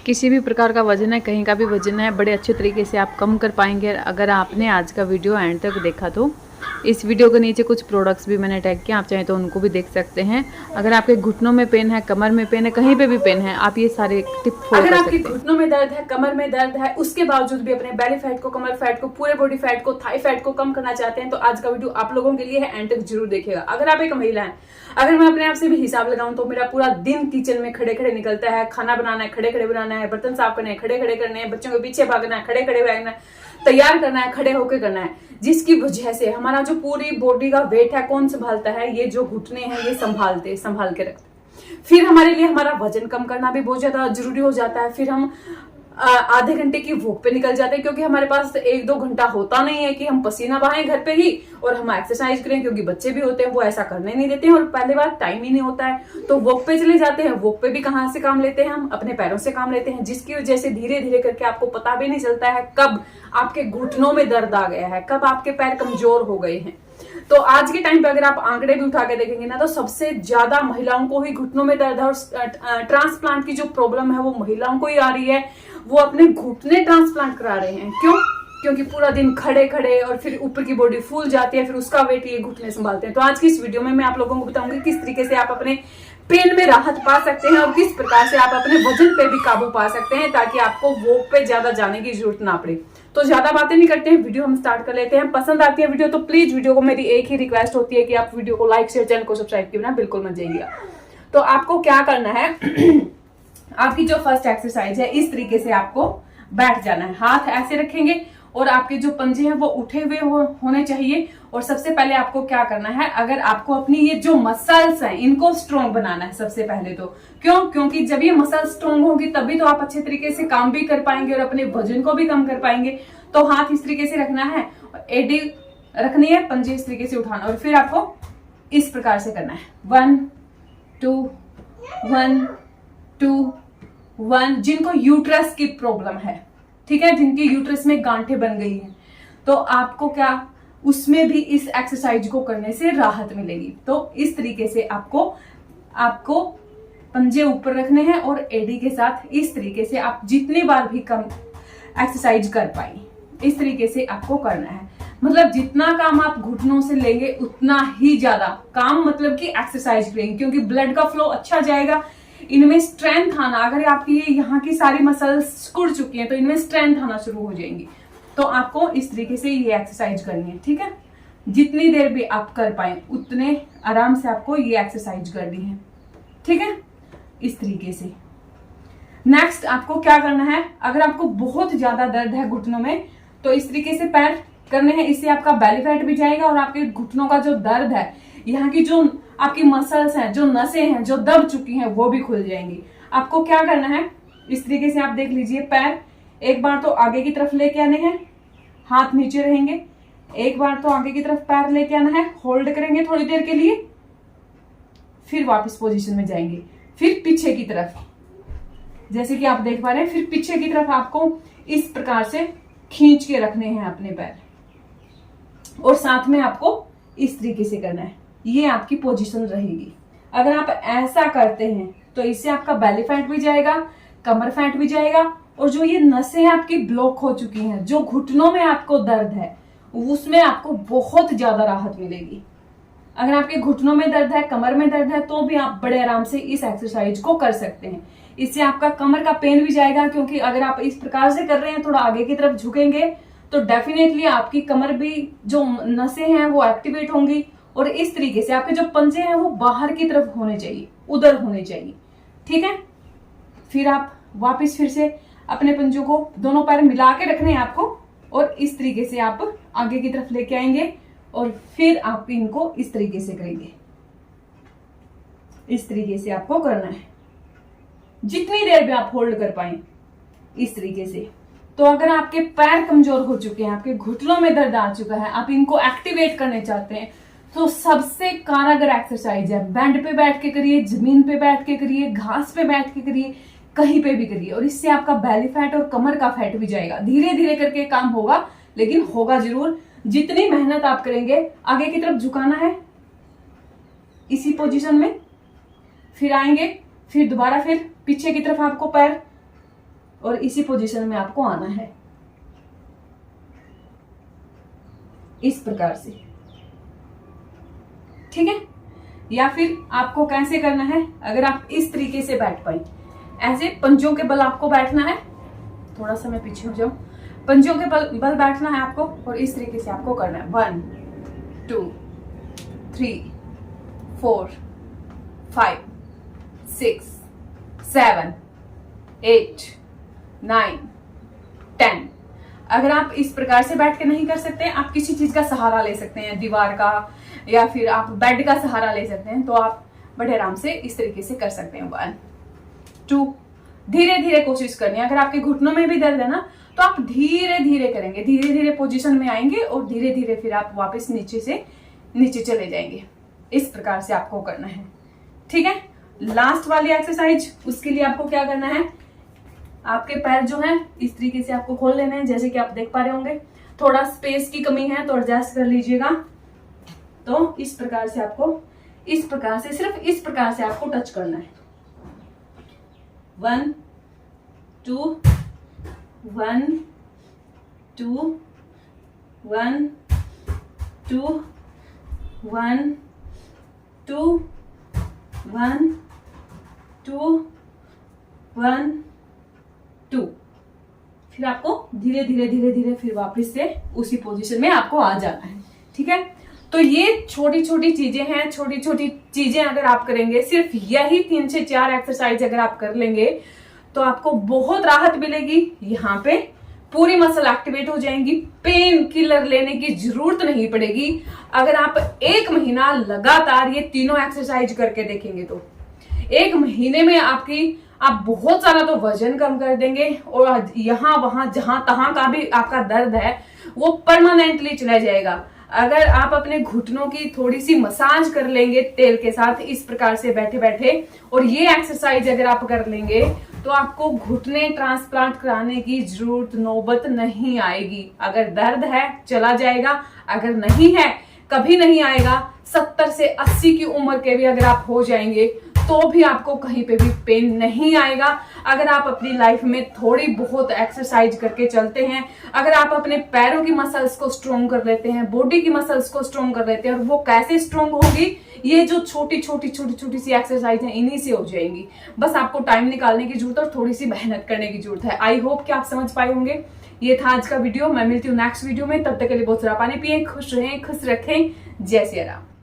किसी भी प्रकार का वजन है, कहीं का भी वजन है, बड़े अच्छे तरीके से आप कम कर पाएंगे अगर आपने आज का वीडियो एंड तक देखा तो। इस वीडियो के नीचे कुछ प्रोडक्ट्स भी मैंने टैग किया, आप चाहें तो उनको भी देख सकते हैं। अगर आपके घुटनों में पेन है, कमर में पेन है, कहीं पे भी पेन है, आप ये सारे टिप फॉलो कर सकते हैं। अगर आपके घुटनों में दर्द है, कमर में दर्द है, उसके बावजूद भी अपने बेली फैट को, कमर फैट को, पूरे बॉडी फैट को, थाई फैट को कम करना चाहते हैं तो आज का वीडियो आप लोगों के लिए है, एंड तक जरूर देखिएगा। अगर आप एक महिला हैं, अगर मैं अपने आप से भी हिसाब लगाऊं तो मेरा पूरा दिन किचन में खड़े खड़े निकलता है। खाना बनाना है, खड़े खड़े बनाना है, बर्तन साफ करने हैं, खड़े खड़े करने हैं, बच्चों के पीछे भागना है, खड़े खड़े भागना है, तैयार करना है, खड़े होकर करना है, जिसकी वजह से हमारा जो पूरी बॉडी का वेट है कौन संभालता है? ये जो घुटने हैं ये संभाल के रखते। फिर हमारे लिए हमारा वजन कम करना भी बहुत ज्यादा जरूरी हो जाता है। फिर हम आधे घंटे की वॉक पे निकल जाते हैं, क्योंकि हमारे पास 1-2 घंटा होता नहीं है कि हम पसीना बहाएं घर पे ही और हम एक्सरसाइज करें, क्योंकि बच्चे भी होते हैं वो ऐसा करने नहीं देते हैं और पहली बार टाइम ही नहीं होता है। तो वॉक पे चले जाते हैं। वॉक पे भी कहाँ से काम लेते हैं? हम अपने पैरों से काम लेते हैं, जिसकी वजह से धीरे धीरे करके आपको पता भी नहीं चलता है कब आपके घुटनों में दर्द आ गया है, कब आपके पैर कमजोर हो गए हैं। तो आज के टाइम पे अगर आप आंकड़े भी उठा के देखेंगे ना, तो सबसे ज्यादा महिलाओं को ही घुटनों में दर्द है और ट्रांसप्लांट की जो प्रॉब्लम है वो महिलाओं को ही आ रही है। वो अपने घुटने ट्रांसप्लांट करा रहे हैं। क्यों? क्योंकि पूरा दिन खड़े खड़े और फिर ऊपर की बॉडी फूल जाती है, फिर उसका वेट ये घुटने संभालते हैं। तो आज की इस वीडियो में मैं आप लोगों को बताऊंगी किस तरीके से आप अपने पेन में राहत पा सकते हैं और किस प्रकार से आप अपने वजन पे भी काबू पा सकते हैं, ताकि आपको वॉक पे ज्यादा जाने की जरूरत ना पड़े। तो ज्यादा बातें नहीं करते हैं, वीडियो हम स्टार्ट कर लेते हैं। पसंद आती है वीडियो तो प्लीज वीडियो को, मेरी एक ही रिक्वेस्ट होती है कि आप वीडियो को लाइक शेयर, चैनल को सब्सक्राइब किए बिना बिल्कुल मत जाइएगा। तो आपको क्या करना है आपकी जो फर्स्ट एक्सरसाइज है, इस तरीके से आपको बैठ जाना है। हाथ ऐसे रखेंगे और आपके जो पंजे हैं वो उठे हुए होने चाहिए। और सबसे पहले आपको क्या करना है, अगर आपको अपनी ये जो मसल्स हैं इनको स्ट्रॉन्ग बनाना है सबसे पहले तो। क्यों? क्योंकि जब ये मसल स्ट्रॉन्ग होगी तभी तो आप अच्छे तरीके से काम भी कर पाएंगे और अपने वजन को भी कम कर पाएंगे। तो हाथ इस तरीके से रखना है, एडी रखनी है, पंजे इस तरीके से उठाना और फिर आपको इस प्रकार से करना है। 1 2 1 2 1। जिनको यूट्रस की प्रॉब्लम है, ठीक है, जिनकी यूट्रस में गांठें बन गई हैं, तो आपको क्या उसमें भी इस एक्सरसाइज को करने से राहत मिलेगी। तो इस तरीके से आपको पंजे ऊपर रखने हैं और एडी के साथ इस तरीके से आप जितनी बार भी कम एक्सरसाइज कर पाए इस तरीके से आपको करना है। मतलब जितना काम आप घुटनों से लेंगे उतना ही ज्यादा काम, मतलब कि एक्सरसाइज करेंगे, क्योंकि ब्लड का फ्लो अच्छा जाएगा, इनमें स्ट्रेंथ आना। अगर आपकी ये यहाँ की सारी मसल्स सिकुड़ चुकी हैं तो इनमें स्ट्रेंथ आना शुरू हो जाएंगी। तो आपको इस तरीके से ये एक्सरसाइज करनी है, ठीक है। जितनी देर भी आप कर पाए उतने आराम से आपको ये एक्सरसाइज करनी है, ठीक है, इस तरीके से। नेक्स्ट आपको क्या करना है, अगर आपको बहुत ज्यादा दर्द है घुटनों में तो इस तरीके से पैर करने हैं। इससे आपका बेली फैट भी जाएगा और आपके घुटनों का जो दर्द है, यहाँ की जो आपकी मसल्स हैं, जो नसें हैं जो दब चुकी हैं, वो भी खुल जाएंगी। आपको क्या करना है, इस तरीके से आप देख लीजिए, पैर एक बार तो आगे की तरफ लेके आने हैं, हाथ नीचे रहेंगे। एक बार तो आगे की तरफ पैर लेके आना है, होल्ड करेंगे थोड़ी देर के लिए, फिर वापस पोजीशन में जाएंगे, फिर पीछे की तरफ, जैसे कि आप देख पा रहे हैं, फिर पीछे की तरफ आपको इस प्रकार से खींच के रखने हैं अपने पैर और साथ में आपको इस तरीके से करना है। ये आपकी पोजीशन रहेगी। अगर आप ऐसा करते हैं तो इससे आपका बेली फैट भी जाएगा, कमर फैट भी जाएगा और जो ये नसें आपकी ब्लॉक हो चुकी हैं, जो घुटनों में आपको दर्द है, उसमें आपको बहुत ज्यादा राहत मिलेगी। अगर आपके घुटनों में दर्द है, कमर में दर्द है, तो भी आप बड़े आराम से इस एक्सरसाइज को कर सकते हैं। इससे आपका कमर का पेन भी जाएगा, क्योंकि अगर आप इस प्रकार से कर रहे हैं, थोड़ा आगे की तरफ झुकेंगे, तो डेफिनेटली आपकी कमर भी जो नसें हैं वो एक्टिवेट होंगी और इस तरीके से आपके जो पंजे हैं वो बाहर की तरफ होने चाहिए, उधर होने चाहिए, ठीक है। फिर आप वापस फिर से अपने पंजों को, दोनों पैर मिला के रखने हैं आपको और इस तरीके से आप आगे की तरफ लेके आएंगे और फिर आप इनको इस तरीके से करेंगे। इस तरीके से आपको करना है, जितनी देर भी आप होल्ड कर पाए इस तरीके से। तो अगर आपके पैर कमजोर हो चुके हैं, आपके घुटनों में दर्द आ चुका है, आप इनको एक्टिवेट करने चाहते हैं, तो सबसे कारगर एक्सरसाइज है, बेड पे बैठ के करिए, जमीन पे बैठ के करिए, घास पे बैठ के करिए, कहीं पे भी करिए, और इससे आपका बेली फैट और कमर का फैट भी जाएगा। धीरे धीरे करके काम होगा, लेकिन होगा जरूर। जितनी मेहनत आप करेंगे, आगे की तरफ झुकाना है इसी पोजीशन में, फिर आएंगे, फिर दोबारा फिर पीछे की तरफ आपको पैर और इसी पोजीशन में आपको आना है, इस प्रकार से, ठीक है। या फिर आपको कैसे करना है, अगर आप इस तरीके से बैठ पाए, ऐसे पंजों के बल आपको बैठना है, थोड़ा सा मैं पीछे हो जाऊं, पंजों के बल बैठना है आपको और इस तरीके से आपको करना है। 1 2 3 4 5 6 7 8 9 10। अगर आप इस प्रकार से बैठ के नहीं कर सकते, आप किसी चीज का सहारा ले सकते हैं, दीवार का या फिर आप बेड का सहारा ले सकते हैं, तो आप बड़े आराम से इस तरीके से कर सकते हैं। 1 2, धीरे धीरे कोशिश करनी है। अगर आपके घुटनों में भी दर्द है ना, तो आप धीरे धीरे करेंगे, धीरे धीरे पोजीशन में आएंगे और धीरे धीरे फिर आप वापस नीचे से नीचे चले जाएंगे। इस प्रकार से आपको करना है, ठीक है। लास्ट वाली एक्सरसाइज, उसके लिए आपको क्या करना है, आपके पैर जो हैं इस तरीके से आपको खोल लेने हैं, जैसे कि आप देख पा रहे होंगे। थोड़ा स्पेस की कमी है तो एडजस्ट कर लीजिएगा। तो इस प्रकार से आपको, इस प्रकार से, सिर्फ इस प्रकार से आपको टच करना है। 1 2 1 2 1 2 1 2 1 2 1 2। फिर आपको धीरे धीरे धीरे धीरे फिर वापस से उसी पोजीशन में आपको आ जाना है, ठीक है। तो ये छोटी छोटी चीजें हैं, छोटी छोटी चीजें अगर आप करेंगे, सिर्फ यही 3 से 4 एक्सरसाइज अगर आप कर लेंगे तो आपको बहुत राहत मिलेगी। यहाँ पे पूरी मसल एक्टिवेट हो जाएंगी, पेन किलर लेने की जरूरत नहीं पड़ेगी। अगर आप 1 महीना लगातार ये तीनों एक्सरसाइज करके देखेंगे तो 1 महीने में आप बहुत सारा तो वजन कम कर देंगे और यहाँ वहां जहां तहां का भी आपका दर्द है वो परमानेंटली चला जाएगा। अगर आप अपने घुटनों की थोड़ी सी मसाज कर लेंगे तेल के साथ, इस प्रकार से बैठे बैठे, और ये एक्सरसाइज अगर आप कर लेंगे तो आपको घुटने ट्रांसप्लांट कराने की जरूरत नौबत नहीं आएगी। अगर दर्द है चला जाएगा, अगर नहीं है कभी नहीं आएगा। 70 से 80 की उम्र के भी अगर आप हो जाएंगे तो भी आपको कहीं पे भी पेन नहीं आएगा। अगर आप अपनी लाइफ में थोड़ी बहुत एक्सरसाइज करके चलते हैं, अगर आप अपने पैरों की मसल्स को स्ट्रोंग कर लेते हैं, बॉडी की मसल्स को स्ट्रोंग कर लेते हैं, और वो कैसे स्ट्रोंग होगी, ये जो छोटी छोटी सी एक्सरसाइज है इन्हीं से हो जाएंगी। बस आपको टाइम निकालने की जरूरत है और थोड़ी सी मेहनत करने की जरूरत है। आई होप कि आप समझ पाए होंगे। ये था आज का वीडियो, मैं मिलती हूँ नेक्स्ट वीडियो में। तब तक के लिए बहुत सारा पानी पिए, खुश रहें, खुश रखें। जय सिया राम।